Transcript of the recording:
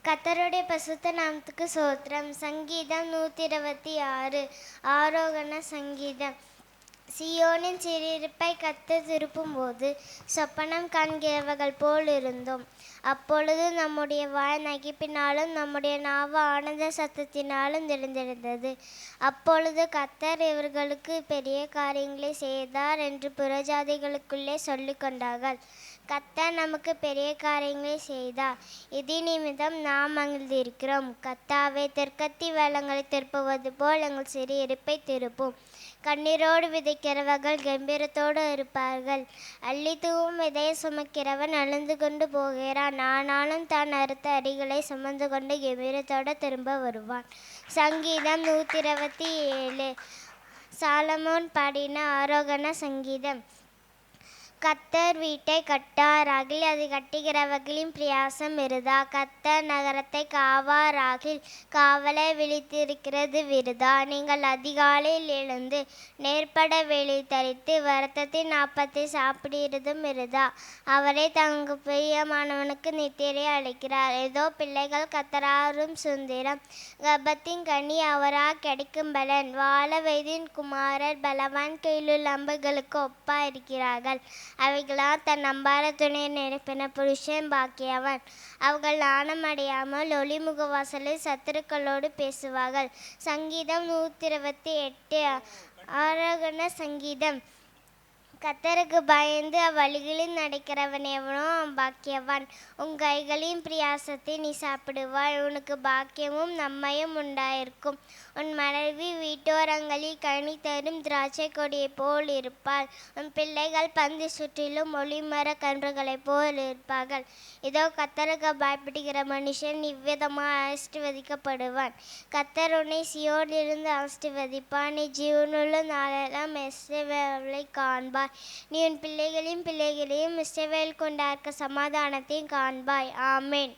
கர்த்தருடைய பசுத்த நாமத்துக்கு சோத்திரம். சங்கீதம் 126. ஆரோகண சங்கீதம். சியோனின் சிறையிருப்பை கர்த்தர் திருப்பும்போது சொப்பனம் காண்கிறவர்கள் போல் இருந்தோம். அப்பொழுது நம்முடைய வாய் நகைப்பினாலும் நம்முடைய நாவு ஆனந்த சத்தத்தினாலும் நிறைந்திருந்தது. அப்பொழுது கர்த்தர் இவர்களுக்கு பெரிய காரியங்களை செய்தார் என்று புறஜாதிகளுக்குள்ளே சொல்லிக் கொண்டார்கள். கர்த்தர் நமக்கு பெரிய காரியங்களை செய்தார், இது நிமித்தம் நாம் மகிழ்ந்திருக்கிறோம். கர்த்தாவே, தெற்கத்தி வெள்ளங்களை திருப்புவது போல் எங்கள் சிறையிருப்பை திருப்பும். கண்ணீரோடு விதைக்கிறவர்கள் கம்பீரத்தோடு இருப்பார்கள். அள்ளி தூவும் விதையை சுமக்கிறவன் அழுந்து கொண்டு போகிறான், ஆனாலும் தான் அறுத்த அடிகளை சுமந்து கொண்டு கம்பீரத்தோடு திரும்ப வருவான். சங்கீதம் 127. சாலமோன் பாடின ஆரோகண சங்கீதம். கர்த்தர் வீட்டை கட்டாராகில் அது கட்டுகிறவர்களின் பிரயாசம் விருதா. கர்த்தர் நகரத்தை காவாராகில் காவலை விழித்திருக்கிறது விருதா. நீங்கள் அதிகாலையில் எழுந்து நேர்பட வேலை தரித்து வருத்தத்தின் அப்பத்தை சாப்பிடுகிறதும் விருதா. அவரே தனக்கு பிரியமானவனுக்கு நித்திரை அளிக்கிறார். ஏதோ பிள்ளைகள் கர்த்தராரும் சுதந்திரம், கர்ப்பத்தின் கனி அவரா கிடைக்கும் பலன். வாழ வயதின் குமாரர் பலவான் கையிலுள்ள அம்புகளுக்கு ஒப்பா இருக்கிறார்கள். அவைகளால் தன் நம்பார துணையை நினைப்பின புருஷன் பாக்கியவன். அவர்கள் நாணமடையாமல் ஒளிமுக வாசலில் சத்துருக்களோடு பேசுவார்கள். சங்கீதம் 128. ஆரோகண சங்கீதம். கர்த்தருக்கு பயந்து அவ்வழிகளில் நடக்கிறவன் எவனோ பாக்கியவான். உன் கைகளின் பிரயாசத்தை நீ சாப்பிடுவாய், உனக்கு பாக்கியமும் நன்மையும் உண்டாயிருக்கும். உன் மனைவி வீட்டோரங்களில் கனி தரும் திராட்சை கொடியைப் போல் இருப்பாள். உன் பிள்ளைகள் பந்தி சுற்றிலும் ஒளிமர கன்றுகளைப் போல் இருப்பார்கள். இதோ கர்த்தருக்கு பயப்படுகிற மனுஷன் இவ்விதமாக ஆசீர்வதிக்கப்படுவான். கர்த்தர் உன்னை சியோனிலிருந்து ஆசீர்வதிப்பார். நீ ஜீவனுள்ள நாளெல்லாம் இஸ்ரவேலை காண்பாய். நீ உன் பிள்ளைகளையும் இஸ்ரவேல் கொண்டார்க்க சமாதானத்தையும் காண்பாய். ஆமென்.